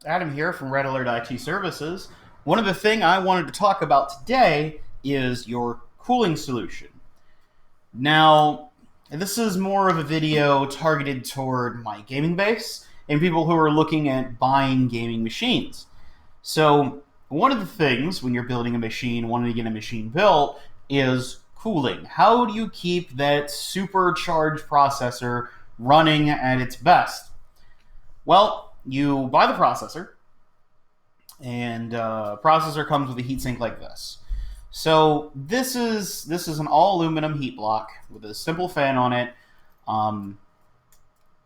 Adam here from Red Alert IT Services. One of the things I wanted to talk about today is your cooling solution. Now, this is more of a video targeted toward my gaming base and people who are looking at buying gaming machines. So, one of the things when you're building a machine, wanting to get a machine built, is cooling. How do you keep that supercharged processor running at its best? Well, you buy the processor, and processor comes with a heatsink like this. So this is an all aluminum heat block with a simple fan on it. Um,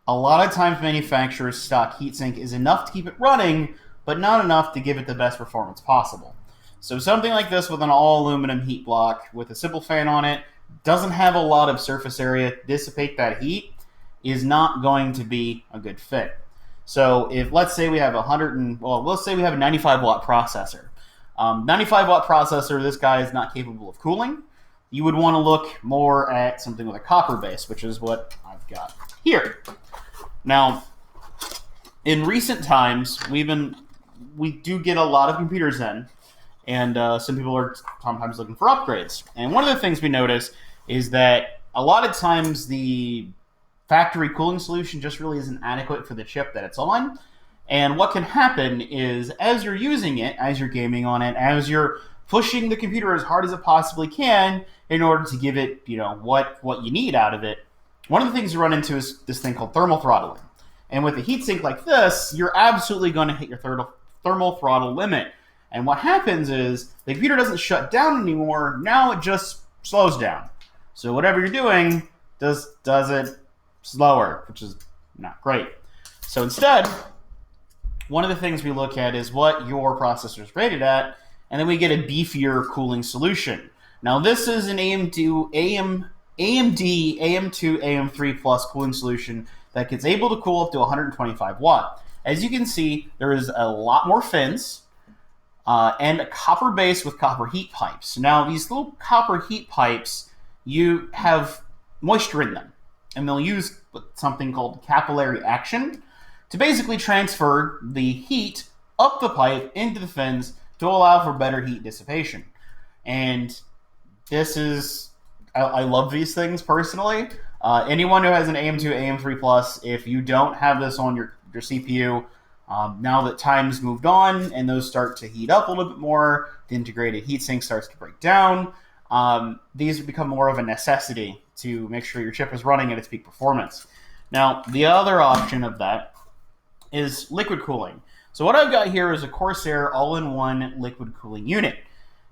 a lot of times, manufacturers' stock heatsink is enough to keep it running, but not enough to give it the best performance possible. So something like this with an all aluminum heat block with a simple fan on it doesn't have a lot of surface area to dissipate that heat is not going to be a good fit. So if let's say we have let's say we have a 95 watt processor. 95 watt processor, this guy is not capable of cooling. You would want to look more at something with a copper base, which is what I've got here. Now, in recent times, we do get a lot of computers in, and some people are sometimes looking for upgrades. And one of the things we notice is that a lot of times the factory cooling solution just really isn't adequate for the chip that it's on. And what can happen is as you're using it, as you're gaming on it, as you're pushing the computer as hard as it possibly can in order to give it, what you need out of it, one of the things you run into is this thing called thermal throttling. And with a heatsink like this, you're absolutely going to hit your thermal throttle limit. And what happens is the computer doesn't shut down anymore. Now it just slows down. So whatever you're doing does it slower, which is not great. So instead, one of the things we look at is what your processor is rated at, and then we get a beefier cooling solution. Now this is an AMD AM2 AM3 Plus cooling solution that gets able to cool up to 125 watt. As you can see, there is a lot more fins and a copper base with copper heat pipes. Now these little copper heat pipes, you have moisture in them, and they'll use something called capillary action to basically transfer the heat up the pipe into the fins to allow for better heat dissipation. And I love these things personally. Anyone who has an AM2, AM3 Plus, if you don't have this on your CPU, now that time's moved on and those start to heat up a little bit more, the integrated heatsink starts to break down. These become more of a necessity to make sure your chip is running at its peak performance. Now, the other option of that is liquid cooling. So what I've got here is a Corsair all-in-one liquid cooling unit.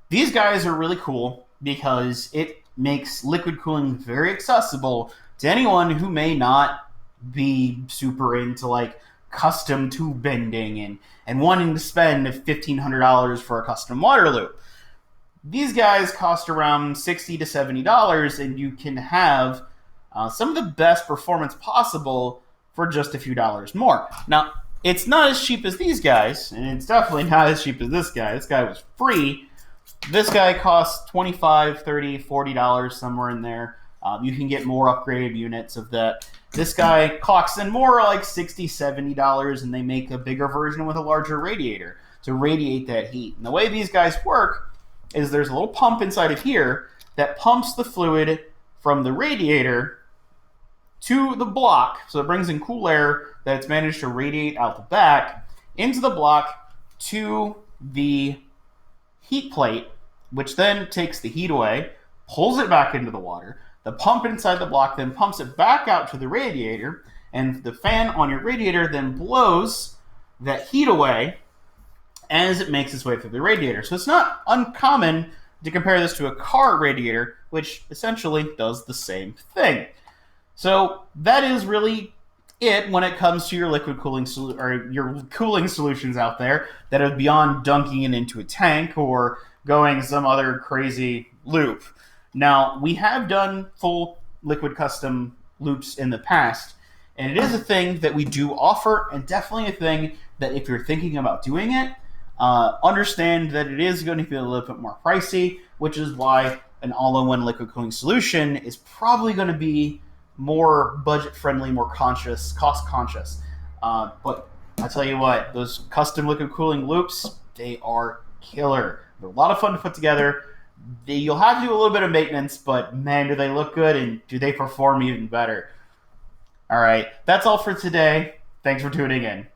These guys are really cool because it makes liquid cooling very accessible to anyone who may not be super into like custom tube bending and wanting to spend $1,500 for a custom water loop. These guys cost around $60 to $70, and you can have some of the best performance possible for just a few dollars more. Now, it's not as cheap as these guys, and it's definitely not as cheap as this guy. This guy was free. This guy costs $25, $30, $40, somewhere in there. You can get more upgraded units of that. This guy clocks in more like $60, $70, and they make a bigger version with a larger radiator to radiate that heat. And the way these guys work is there's a little pump inside of here that pumps the fluid from the radiator to the block, so it brings in cool air that it's managed to radiate out the back into the block to the heat plate, which then takes the heat away, pulls it back into the water. The pump inside the block then pumps it back out to the radiator, and the fan on your radiator then blows that heat away as it makes its way through the radiator. So it's not uncommon to compare this to a car radiator, which essentially does the same thing. So that is really it when it comes to your liquid cooling or your cooling solutions out there that are beyond dunking it into a tank or going some other crazy loop. Now, we have done full liquid custom loops in the past, and it is a thing that we do offer, and definitely a thing that if you're thinking about doing it, understand that it is going to be a little bit more pricey, which is why an all-in-one liquid cooling solution is probably going to be more budget-friendly, more cost-conscious. But I tell you what, those custom liquid cooling loops, they are killer. They're a lot of fun to put together. You'll have to do a little bit of maintenance, but man, do they look good and do they perform even better. All right, that's all for today. Thanks for tuning in.